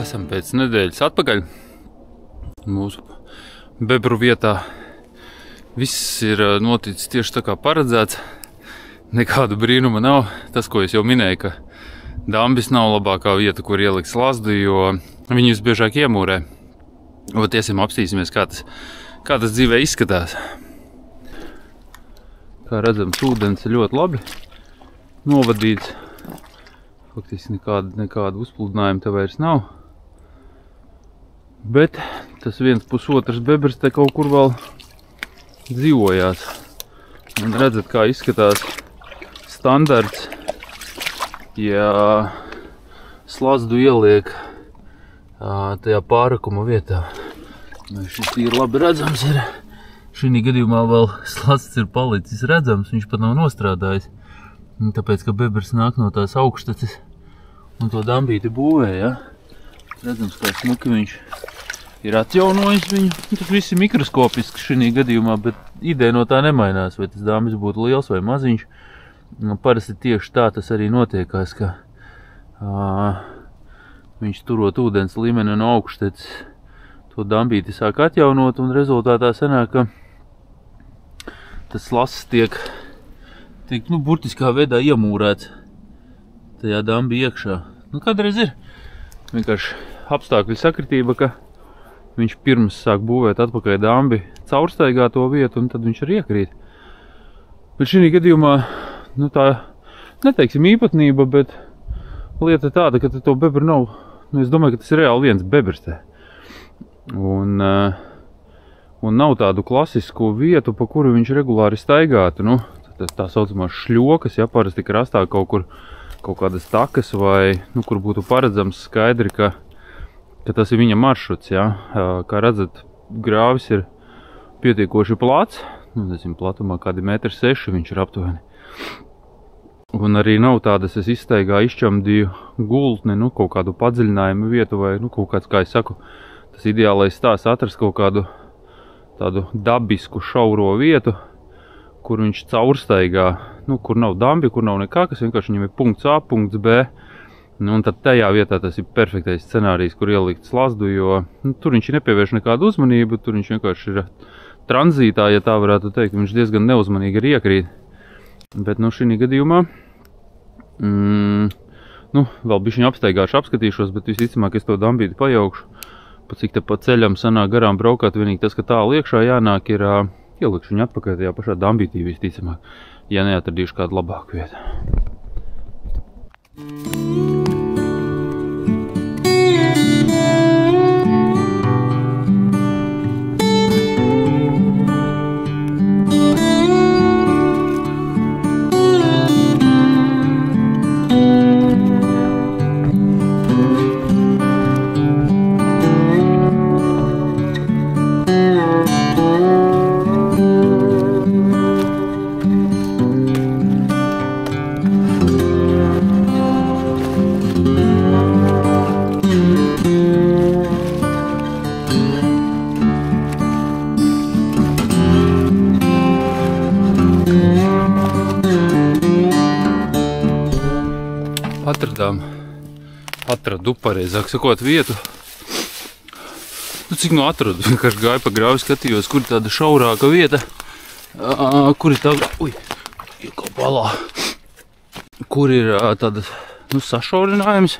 Esam pēc nedēļas atpakaļ mūsu bebru vietā. Viss ir noticis tieši tā kā paredzēts. Nekādu brīnuma nav. Tas, ko es jau minēju, ka dambis nav labākā vieta, kur ielikt slazdu, jo viņi visbiežāk iemūrē. Ot, iesim apstīsimies, kā tas dzīvē izskatās. Kā redzams, ūdens ir ļoti labi novadīts. Faktiski nekādu uzpludinājumu te vairs nav. Bet tas 1,5 bebrs te kaut kur vēl dzīvojās. Un redzat, kā izskatās standarts, ja slazdu ieliek tajā pārakuma vietā. Šis ir labi redzams. Šī gadījumā vēl slazds ir palicis redzams, viņš pat nav nostrādājis. Tāpēc, ka bebrs nāk no tās augštaces un to dambīti būvē, ja? Redzams, kā smuki viņš ir atjaunojis viņu. Tas viss ir mikroskopiski šī gadījumā, bet ideja no tā nemainās, vai tas dambis būtu liels vai maziņš. Parasti tieši tā tas arī notiekās, ka viņš turot ūdens līmeni no augštaces, to dambīti sāk atjaunot, un rezultātā sanāk, ka tas slazds tiek burtiskā veidā iemūrēts tajā dambī iekšā. Kādreiz ir vienkārši apstākļu sakritība, ka viņš pirms sāk būvēt atpakaļ dambi, caurstaigā to vietu, un tad viņš arī iekrīt. Bet šī gadījumā, tā neteiksim īpatnība, bet lieta tāda, ka to bebru nav, es domāju, ka tas ir reāli viens bebrs te. Un nav tādu klasisku vietu, pa kuru viņš regulāri staigātu. Tā saucamās šļokas, ja parasti krastā kaut kādas takas vai, kur būtu paredzams skaidri, ka tas ir viņa maršruts, ja. Kā redzat, grāvis ir pietiekoši plats, platumā kādi 1,6 m viņš ir aptuveni. Un arī nav tādas, es izstaigā izčamdīju gultni, kaut kādu padziļinājumu vietu vai, kaut kāds, kā es saku, tas ideālais stāsts atrast kaut kādu tādu dabisku šauro vietu, kur viņš caurstaigā, kur nav dambi, kur nav nekā, kas vienkārši viņam ir punkts A, punkts B. Un tad tajā vietā tas ir perfektais scenārijs, kur ielikt slazdu, jo tur viņš nepievērš nekādu uzmanību, tur viņš vienkārši ir tranzītā, ja tā varētu teikt, viņš diezgan neuzmanīgi arī iekrīt. Bet šī gadījumā, vēl bišķiņu apstaigāšu, apskatīšos, bet visticamāk es to dambīti pajaukšu. Pa cik te pa ceļam sanāk garām braukāt, vienīgi tas, ka tālu iekšā jānāk ir ielikšu viņu atpakaļ tajā pašā dambītī visticamāk, ja neatradīšu kādu labāku vietu. Atradu, pareizāk sakot, vietu. Cik atradu, vienkārši gāju pa grāvi, skatījos, kur ir tāda šaurāka vieta, kur ir tāda, iekopalā, kur ir tāda, sašaurinājums.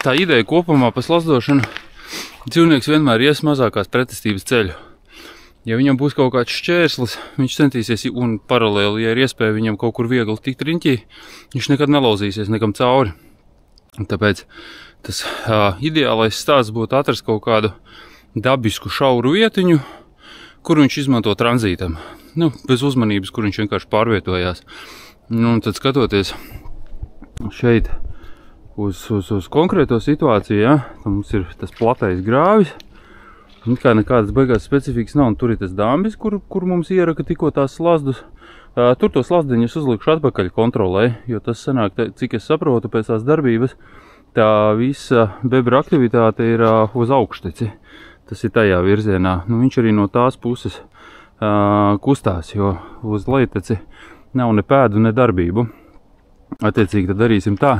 Tā ideja kopumā pa slazdošanu dzīvnieks vienmēr ies mazākās pretestības ceļu. Ja viņam būs kaut kāds šķērslis, viņš centīsies, un paralēli, ja ir iespēja viņam kaut kur viegli tikt riņķī, viņš nekad nelauzīsies nekam cauri. Tāpēc tas ideālais stāsts būtu atrast kaut kādu dabisku šauru vietiņu, kur viņš izmanto tranzītam. Bez uzmanības, kur viņš vienkārši pārvietojās. Un tad skatoties šeit uz konkrēto situāciju, ja, mums ir tas platais grāvis, kā nekādas beigās specifikas nav, un tur ir tas dambis, kur mums ieraka tikko tās slazdus. Tur to slazdiņus uzlikšu atpakaļ kontrolē, jo tas sanāk, cik es saprotu pēc tās darbības, tā visa bebra aktivitāte ir uz augšteci. Tas ir tajā virzienā. Viņš arī no tās puses kustās, jo uz lejteci nav ne pēdu, ne darbību. Attiecīgi tad darīsim tā,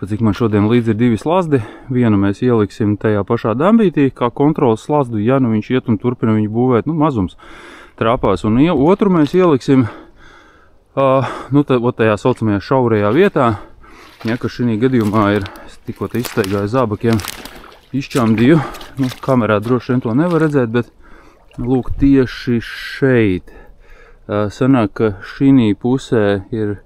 pat cik man šodien līdz ir 2 slazdi. Vienu mēs ieliksim tajā pašā dambītī, kā kontrolas slazdu, ja nu viņš iet un turpina viņu būvēt, nu mazums trāpās. Un otru mēs ieliksim, nu tajā saucamajā šaurajā vietā, ja, ka šī gadījumā ir, es tikko te izsteigāju zābakiem, izšķāmdīju, nu kamerā droši vien to nevar redzēt, bet lūk tieši šeit. Sanāk, ka šī pusē ir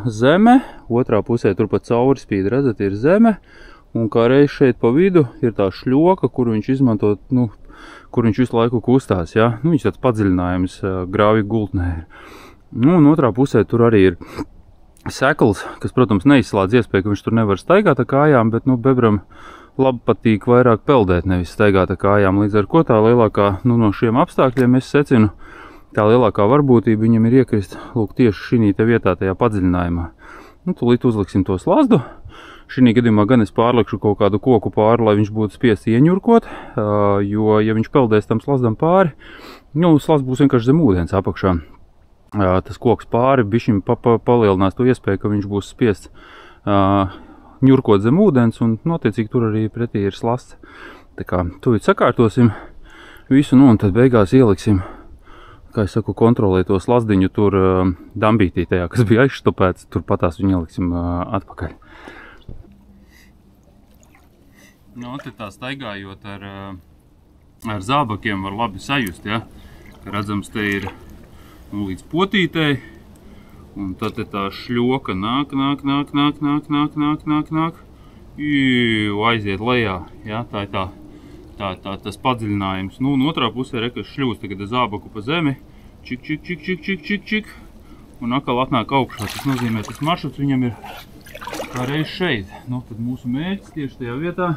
zeme, otrā pusē turpat cauri spīd, redzat, ir zeme, un kā reiz šeit pa vidu ir tā šļoka, kur viņš izmanto, nu, kur viņš visu laiku kustās, ja? Nu, viņš tāds padziļinājums grāvju gultnē ir. Nu, un otrā pusē tur arī ir sekls, kas, protams, neizslādz iespēju, ka viņš tur nevar staigāt ar kājām, bet, nu, bebram labi patīk vairāk peldēt, nevis staigāt ar kājām, līdz ar ko tā lielākā, nu, no šiem apstākļiem es secinu, tā lielākā varbūtība viņam ir iekrist, lūk, tieši šī te vietā, tajā padziļinājumā. Nu, tūlīt uzliksim to slazdu. Šī gadījumā gan es pārlikšu kaut kādu koku pāri, lai viņš būtu spiests ieņurkot, jo, ja viņš peldēs tam slazdam pāri, nu, slazds būs vienkārši zem ūdens apakšā. Tas koks pāri bišķim palielinās to iespēju, ka viņš būs spiests ņurkot zem ūdens, un notiecīgi tur arī pretī ir slazds. Tā kā tūlīt sakārtosim visu, nu, un tad beigās ieliksim, kā es saku, kontrolēt to slazdiņu tur dambītī tajā, kas bija aizštopēts, tur patās viņu ieliksim atpakaļ. Nu, te tā staigājot ar zābakiem var labi sajust, ja? Redzams, te ir līdz potītei, un tad te tā šļoka nāk, aiziet lejā, ja? Tā ir tas padziļinājums. Nu, un otrā pusē rekas šļūst tagad zābaku pa zemi, čik, un atkal atnāk augšā. Tas nozīmē, tas maršruts viņam ir kā reiz šeit. Nu, tad mūsu mērķis tieši tajā vietā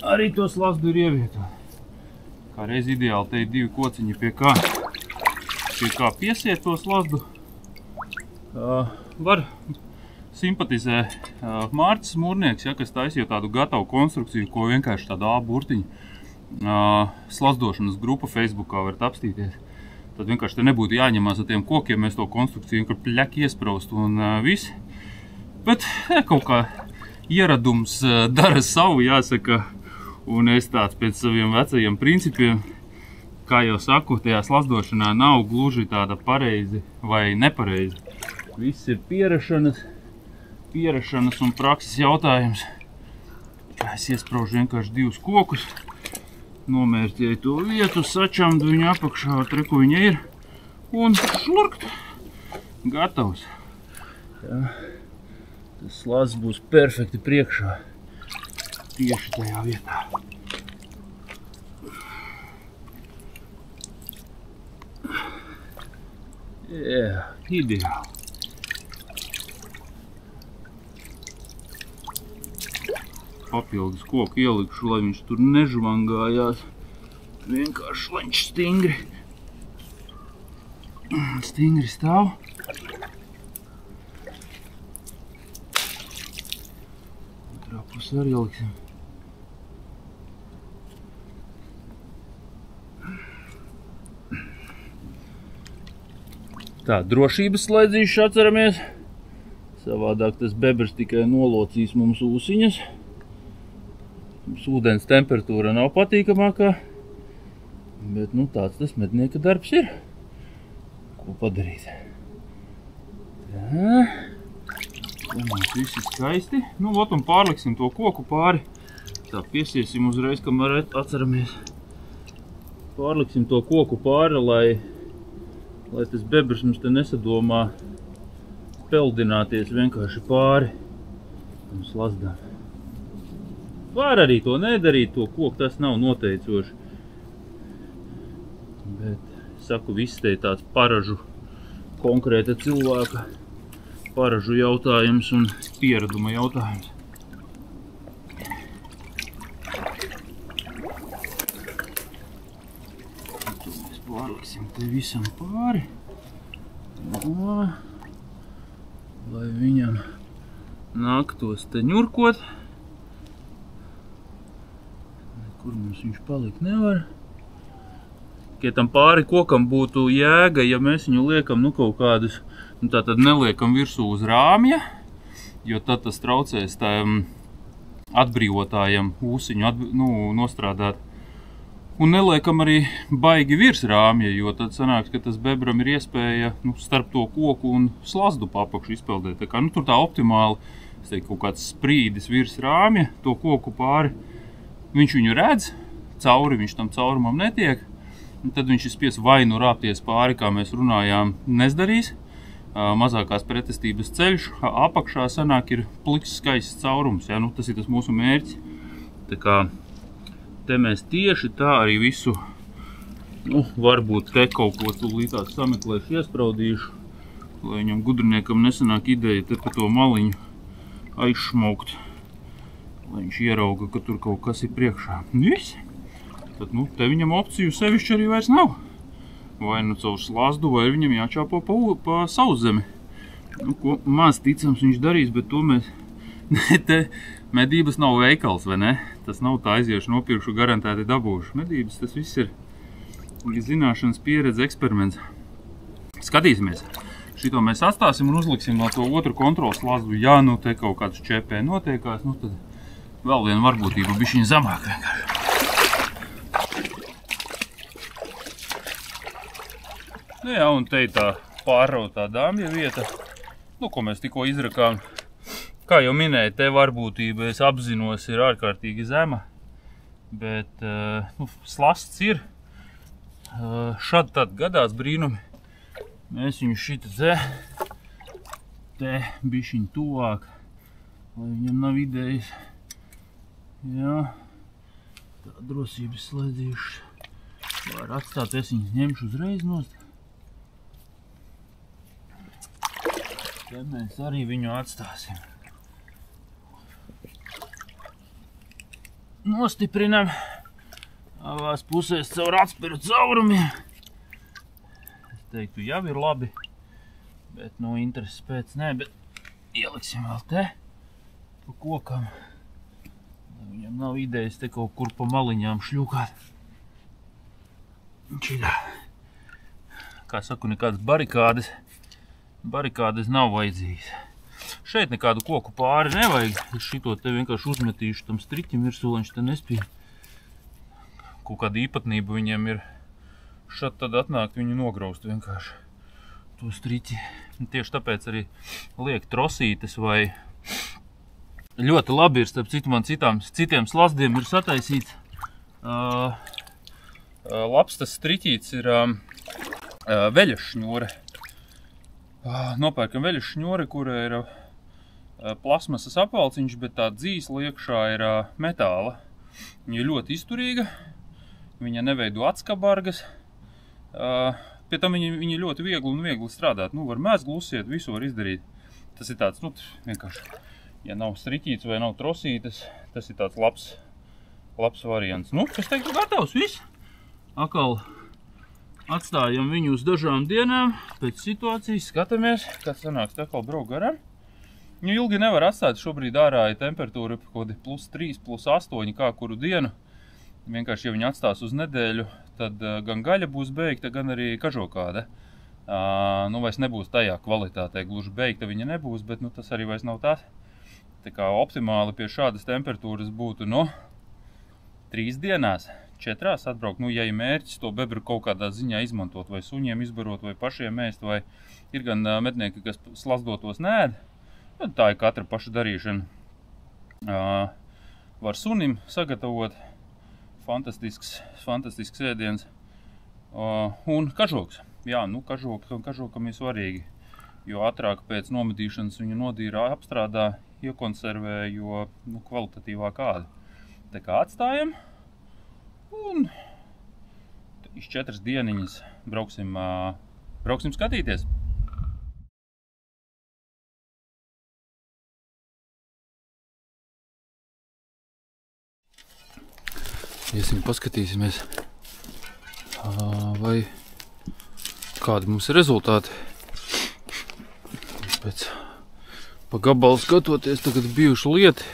arī to slazdu ir ievietot. Kā reiz ideāli te ir 2 kociņi, pie kā piesiet to slazdu. Var simpatizē Mārcis Mūrnieks, ja, kas taisīja tādu gatavu konstrukciju, ko vienkārši tādu burtiņu slazdošanas grupa Facebookā varat apstīties. Tad vienkārši te nebūtu jāņemās ar tiem kokiem, mēs to konstrukciju vienkārši pļaki iespraust un viss. Bet kaut kā ieradums dara savu, jāsaka, un es tāds pēc saviem vecajiem principiem, kā jau saku, tajā slazdošanā nav gluži tāda pareizi vai nepareizi. Viss ir pierašanas un prakses jautājums. Es iespraužu vienkārši 2 kokus, nomērķēju to vietu, sačamdu viņu apakšā, treku viņa ir, un šlurkt, gatavs. Jā. Tas slazds būs perfekti priekšā, tieši tajā vietā. Jā, ideāli. Papildus koku ielikšu, lai viņš tur nežvangājās. Vienkārši, lai viņš stingri stāv. Otrā pusē arī ieliksim. Tā, drošības slēdzīšu atceramies. Savādāk tas bebrs tikai nolocīs mums ūsiņas. Mums ūdens temperatūra nav patīkamākā. Bet, nu, tāds tas mednieka darbs ir. Ko padarīt? Tā. Tā mums visi skaisti. Nu, ot, un pārliksim to koku pāri. Tā, piesiesim uzreiz, kamēr atceramies. Pārliksim to koku pāri, lai tas bebrs mums te nesadomā peldināties vienkārši pāri un slazdām. Var arī to nedarīt, to koku, tas nav noteicoši. Bet, saku, viss te ir tāds paražu, konkrēta cilvēka paražu jautājums un piereduma jautājums. To mēs pārliksim te visam pāri. Lai viņam nāktos te ņurkot. Kur mums viņš palikt nevar. Ja tam pāri kokam būtu jēga, ja mēs viņu liekam, nu, kaut kādus, nu, tā tad neliekam virsū uz rāmja, jo tad tas traucēs tām atbrīvotājiem ūsiņu nostrādāt. Un neliekam arī baigi virs rāmja, jo tad sanāks, ka tas bebram ir iespēja starp to koku un slazdu pa apakšu izpeldēt. Tā kā tur tā optimāli, es teiktu, kaut kāds sprīdis virs rāmja, to koku pāri, viņš viņu redz, cauri viņš tam caurumam netiek, un tad viņš ir spies vai nu rāpties pāri, kā mēs runājām, nezdarīs. Mazākās pretestības ceļš, apakšā sanāk ir pliks skaists caurums, ja? Tas ir tas mūsu mērķis. Tā kā te mēs tieši tā arī visu, varbūt te kaut ko tūlītās sameklēšu, iespraudīšu, lai viņam gudriniekam nesanāk ideja te pa to maliņu aizšmaukt, lai viņš ierauga, ka tur kaut kas ir priekšā. Viss. Tad, te viņam opciju sevišķi arī vairs nav. Vai caur slazdu, vai viņam jāčāpo pa sauszemi. Ko maz ticams viņš darīs, bet to mēs... Te medības nav veikals, vai ne? Tas nav tā aiziešu, nopirkšu, garantēti dabūšu. Medības tas viss ir zināšanas, pieredze, eksperiments. Skatīsimies. Šito mēs atstāsim un uzliksim vēl to otru kontrols slazdu. Ja te kaut kāds čepē notiekās, tad vēl viena varbūtība bišķiņ zemāk vienkārši. Jā, un te ir tā pārrautā dāmja vieta, ko mēs tikko izrakām. Kā jau minēju, te varbūtība, es apzinos, ir ārkārtīgi zema, bet slasts ir. Šad tad gadās brīnumi. Mēs viņu šita te bišķiņ tuvāk, lai viņam nav idejas. Jā, tā drosības slēdzīšu var atstāt, es viņus ņemšu uzreiz nost. Te mēs arī viņu atstāsim. Nostiprinam abās pusēs caur atspiru caurumiem. Es teiktu, jau ir labi, bet intereses pēc nē, bet ieliksim vēl te pa kokam. Viņam nav idejas te kaut kur pa maliņām šļūkāt. Šitā. Kā saku, nekādas barikādes nav vajadzīgas. Šeit nekādu koku pāri nevajag. Es šito te vienkārši uzmetīšu tam striķim virsū, lai viņš te nespīja. Kaut kāda īpatnība viņiem ir šad tad atnākt viņu nograust vienkārši to striķi. Tieši tāpēc arī liek trosītes vai ļoti labi ir, starp citu man citiem slazdiem ir sataisīts. Labs tas striķīts ir veļas šņore. Nopērkam veļas šņori, kura ir plasmasas apvalciņš, bet tā dzīsla iekšā ir metāla. Viņa ir ļoti izturīga, viņa neveido atskabargas, pie tam viņa ļoti viegli strādāt. Var mēs glusiet, visu var izdarīt. Tas ir tāds, vienkārši, ja nav striķīts vai nav trosītes, tas ir tāds labs variants. Es teiktu, gatavs viss. Akal atstājam viņu uz dažām dienām, pēc situācijas skatāmies, kad sanāks atkal brauk garām. Viņu ilgi nevar atstāt, šobrīd ārā ir temperatūra kaut +3, +8 kā kuru dienu. Vienkārši, ja viņi atstās uz nedēļu, tad gan gaļa būs beigta, gan arī kažokāde. Vairs nebūs tajā kvalitātē, gluži beigta viņa nebūs, bet tas arī vairs nav tās. Tā kā optimāli pie šādas temperatūras būtu 3 dienās. 4 atbraukt, ja ir mērķis to bebru kaut kādā ziņā izmantot, vai suņiem izbarot, vai pašiem ēst, vai ir gan mednieki, kas slazdotos neēd, tad tā ir katra paša darīšana. Var sunim sagatavot fantastisks ēdiens. Un kažoks. Jā, kažokam ir svarīgi, jo ātrāk pēc nomedīšanas viņu nodīra apstrādā, iekonservē, jo kvalitatīvāk āda. Tā kā atstājam. Un iz 4 dieniņas brauksim skatīties. Iesim paskatīsimies, vai kādi mums ir rezultāti. Pēc pa gabalu skatoties, tagad bijuši lieti.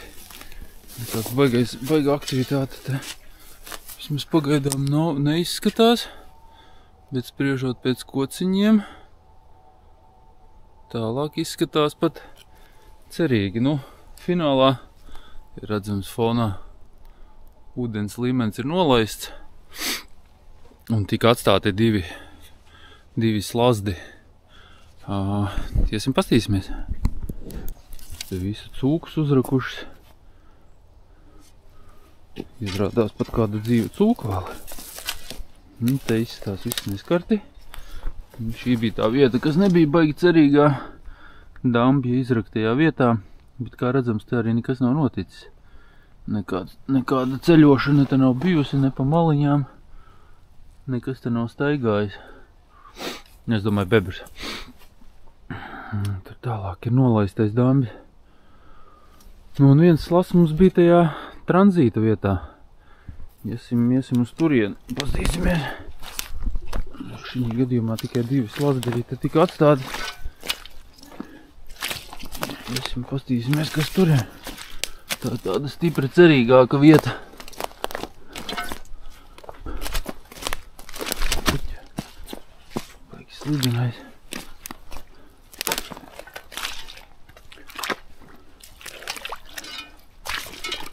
Tāds baiga aktivitāte te. Vismaz pagaidām neizskatās, bet spriežot pēc kociņiem, tālāk izskatās pat cerīgi. Nu, finālā ir redzams fonā ūdens līmenis ir nolaists un tika atstāti divi slazdi. Tiesim pastīsimies. Te visu cūkus uzrakušas. Izrādās pat kāda dzīva cūka vēl. Te izstās viss neskarti. Šī bija tā vieta, kas nebija baigi cerīgā dambja izraktajā vietā, bet kā redzams, te arī nekas nav noticis. Nekāda ceļošana te nav bijusi, ne pa maliņām, nekas te nav staigājis. Es domāju, bebrs. Tur tālāk ir nolaistais dambja. Nu, un viens slasts mums bija tajā tranzīta vietā. Iesim uz turieni, pastīsimies. Šī gadījumā tikai 2 slazdi arī te tika atstāti. Iesim pastīsimies, kas tur ir. Tāda stipri cerīgāka vieta. Baigi slidinājis.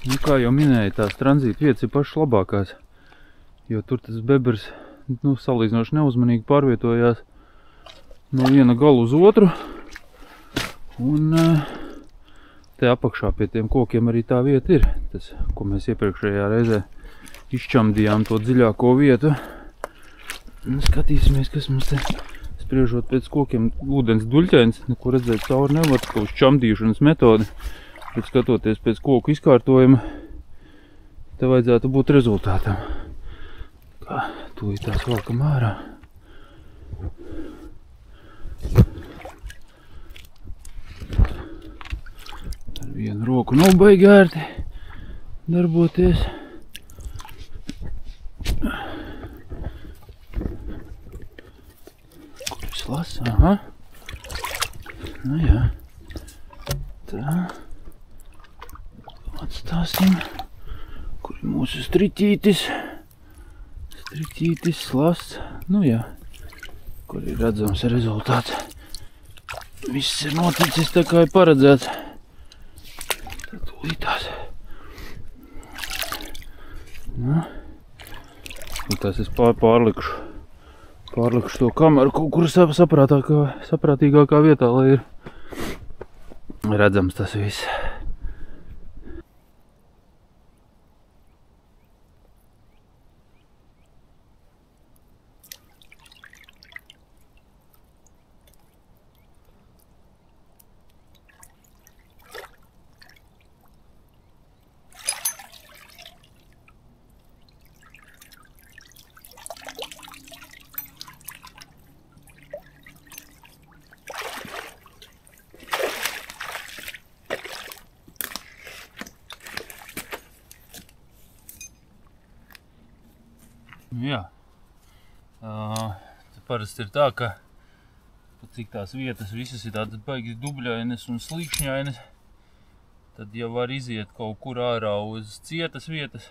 Nu, kā jau minēju, tās tranzīta vietas ir pašas labākās, jo tur tas bebrs salīdzinoši neuzmanīgi pārvietojās no viena gala uz otru. Un te apakšā pie tiem kokiem arī tā vieta ir. Tas, ko mēs iepriekšējā reizē izčamdījām to dziļāko vietu. Un skatīsimies, kas mums te spriežot pēc kokiem ūdens duļķains, neko redzēt cauri nevar, ka uz čamdīšanas metodi. Bet skatoties pēc koku izkārtojuma, te vajadzētu būt rezultātam. Kā tūlīt tās valkam ārā. Ar vienu roku nav baigi ērti darboties. Kur es lasu? Aha. Nu jā. Tā. Atstāsim, kur ir mūsu striķītis, slasts, nu jā, kur ir redzams rezultāts. Viss ir noticis tā kā ir paredzēts. Tad tūlītās. Nu, un tas es pārlikšu to kameru kaut kur saprātīgākā vietā, lai ir redzams tas viss. Jā, parasti ir tā, ka cik tās vietas visas ir tādas baigi dubļainas un slīkšņainas, tad ja var iziet kaut kur ārā uz cietas vietas,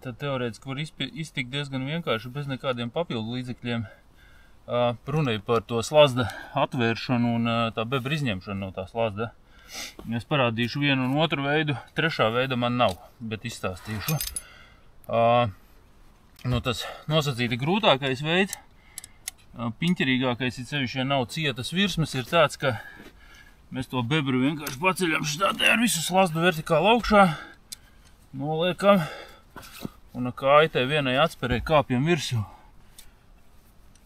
tad teorētiski var iztikt diezgan vienkārši bez nekādiem papildu līdzekļiem. Runēju par to slazda atvēršanu un tā bebra izņemšanu no tā slazda. Es parādīšu vienu un otru veidu, trešā veida man nav, bet izstāstīšu. Nu, tas nosacīti grūtākais veids, piņķerīgākais, ja nav cietas virsmas, ir tāds, ka mēs to bebru vienkārši paceļam šitādē ar visu slazdu vertikāli augšā, noliekam un kājai vienai atsperē kāpjam virsū.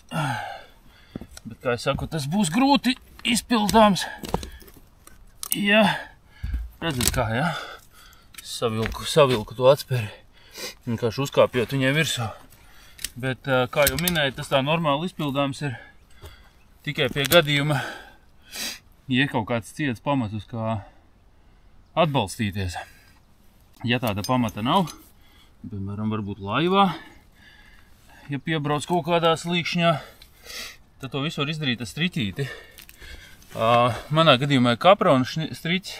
Bet, kā es saku, tas būs grūti izpildāms. Ja, redzat kā, ja? Savilku to atsperi. Vienkārši uzkāpjot viņai virsū. Bet, kā jau minēju, tas tā normāli izpildāms ir tikai pie gadījuma, ja kaut kāds ciets pamats uz kā atbalstīties. Ja tāda pamata nav, piemēram, varbūt laivā, ja piebrauc kaut kādā slīkšņā, tad to visu var izdarīt ar striķīti. Manā gadījumā ir kaprona striķis,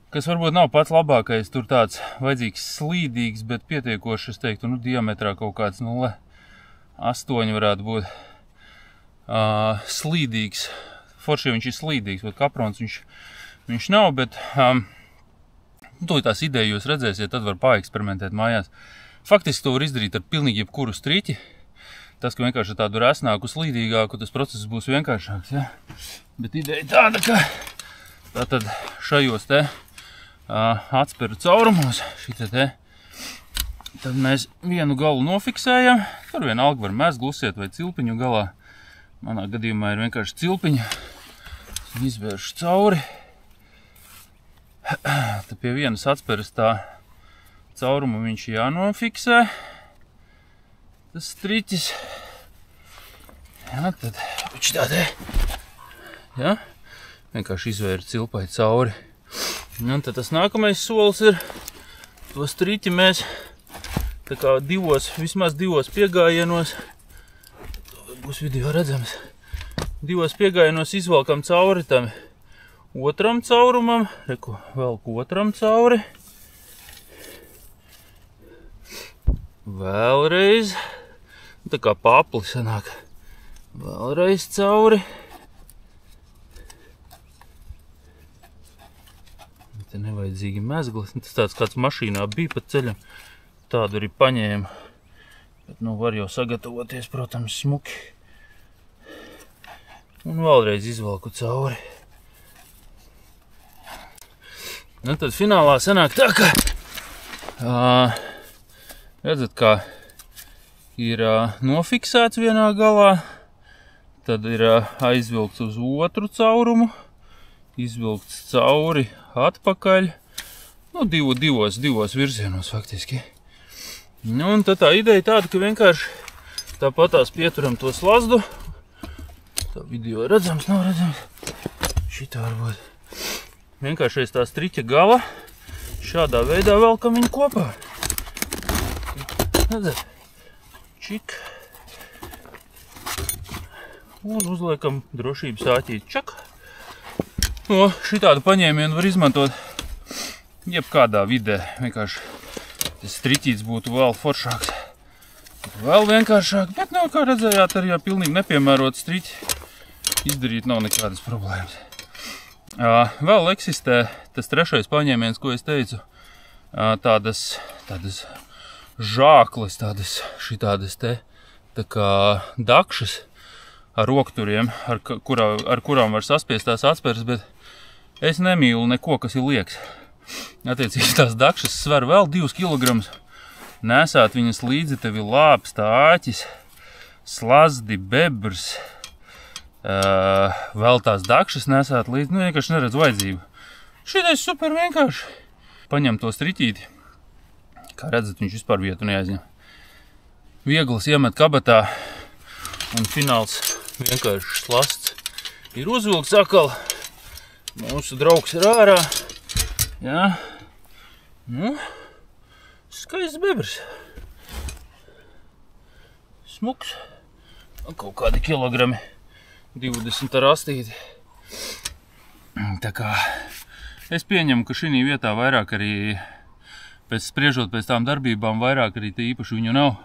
kas varbūt nav pats labākais, tur tāds vajadzīgs slīdīgs, bet pietiekoši, es teiktu, diametrā kaut kāds 0,8 varētu būt slīdīgs forši viņš ir slīdīgs, bet kaprons viņš nav, bet to tās ideja jūs redzēsiet, tad var paeksperimentēt mājās. Faktiski to var izdarīt ar pilnīgi jebkuru striķi. Tas, ka vienkārši ar tādu resnāku, slīdīgāku, tas process būs vienkāršāks, ja? Bet ideja tāda, ka tātad šajos te atspēru caurumos, šitā te, tad mēs vienu galu nofiksējam. Tur vienalga var mezglu uzsiet vai cilpiņu galā. Manā gadījumā ir vienkārši cilpiņa. Izvēršu cauri. Tad pie vienas atspēras tā cauruma viņš jānofiksē. Tas striķis. Jā, tad šitā te. Jā, vienkārši izvēru cilpai cauri. Un tad tas nākamais solis ir, to striķi mēs tā kā vismaz divos piegājienos, to būs video redzams, divos piegājienos izvalkam cauri tam otram caurumam, reku, velku otram cauri, vēlreiz, tā kā papli sanāk, vēlreiz cauri. Te nevajadzīgi mezglis, tas tāds kāds mašīnā bija pa ceļam, tādu arī paņēma, bet nu var jau sagatavoties, protams, smuki. Un vēlreiz izvalku cauri. Nu tad finālā sanāk tā, ka, redzat, kā ir nofiksēts vienā galā, tad ir aizvilkts uz otru caurumu, izvilkts cauri atpakaļ, nu divos virzienos faktiski. Nu, un tad tā ideja tāda, ka vienkārši tāpatās pieturam to slazdu. Tā video redzams, nav redzams. Šitā varbūt. Vienkārši aiz tā striķa gala šādā veidā velkam viņu kopā. Redzat? Čik. Un uzliekam drošības āķīt. Čak. No, šitādu paņēmienu var izmantot jebkādā vidē. Vienkārši tas striķīts būtu vēl foršāks. Vēl vienkāršāk, bet nav, kā redzējāt, arī pilnīgi nepiemērot striķi izdarīt nav nekādas problēmas. Vēl eksistē tas trešais paņēmiens, ko es teicu, tādas žākles, šitādas te, tā kā dakšas ar rokturiem, ar kurām var saspiest tās atspēres, bet es nemīlu neko, kas ir liekas. Attiecīgi tās dakšas sver vēl 2 kg. Nesāt viņas līdzi tevi lāpsta, āķis, slazdi, bebrs, vēl tās dakšas nesāt līdzi, nu vienkārši neredz vajadzību. Šitais super vienkārši. Paņem to striķīti, kā redzat, viņš vispār vietu neaizņem. Viegls iemet kabatā un fināls vienkārši slasts. Ir uzvilkts atkal, mūsu draugs ir ārā, jā, nu, skaists bebrs. Smuks. Kaut kādi kilogrami. 20 ar astīti. Tā kā es pieņemu, ka šī vietā vairāk arī, spriežot pēc tām darbībām, vairāk arī te īpaši viņu nav.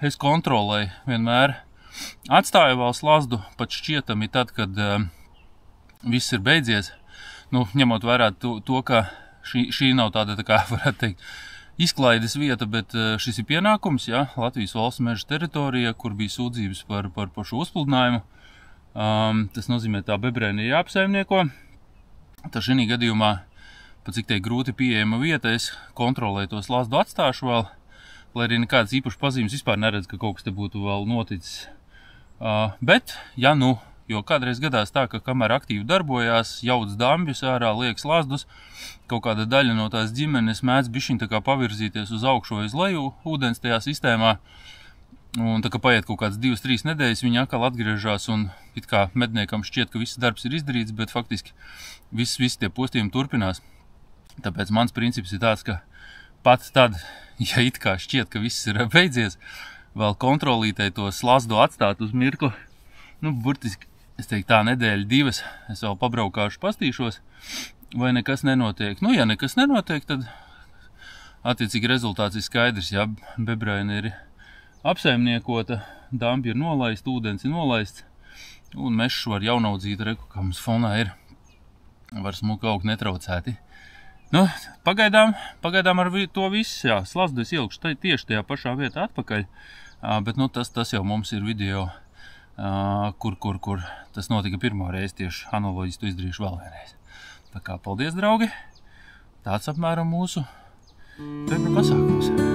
Es kontrolēju vienmēr. Atstāju vēl slazdu pat šķietami tad, kad viss ir beidzies. Nu, ņemot vērā to, ka šī nav tāda, tā kā varētu teikt, izklaides vieta, bet šis ir pienākums, ja, Latvijas valsts meža teritorija, kur bija sūdzības par šo uzpludinājumu. Tas nozīmē, tā bebrēni ir jāapsaimnieko. Tā šī gadījumā, pat cik te grūti pieejama vieta, es kontrolēju to slazdu atstāšu vēl, lai arī nekādas īpašas pazīmes vispār neredz, ka kaut kas te būtu vēl noticis. Bet, ja nu, jo kādreiz gadās tā, ka kamēr aktīvi darbojās, jauc dambjus ārā, liek slazdus, kaut kāda daļa no tās ģimenes mēdz bišķiņ tā kā pavirzīties uz augšu vai uz leju ūdens tajā sistēmā. Un tā kā paiet kaut kāds 2-3 nedēļas, viņi atkal atgriežās un it kā medniekam šķiet, ka viss darbs ir izdarīts, bet faktiski visi tie postījumi turpinās. Tāpēc mans princips ir tāds, ka pat tad, ja it kā šķiet, ka viss ir beidzies, vēl kontrolītei to slazdu atstāt uz mirkli. Nu, burtiski, es teiktu tā nedēļa 2, es vēl pabraukāšu, pastīšos, vai nekas nenotiek. Nu, ja nekas nenotiek, tad attiecīgi rezultāts ir skaidrs, ja bebraina ir apsaimniekota, dambi ir nolaista, ūdens ir nolaists, Un mežs var jaunaudzīt, reku, kā mums fonā ir. Var smuka augt netraucēti. Nu, pagaidām ar to viss, jā, slazdu es ielikšu tieši tajā pašā vietā atpakaļ, bet, nu, tas jau mums ir video, kur tas notika pirmo reizi, tieši analoģiski to izdarīšu vēl vienreiz. Tā kā paldies, draugi, tāds apmēram mūsu pasākums.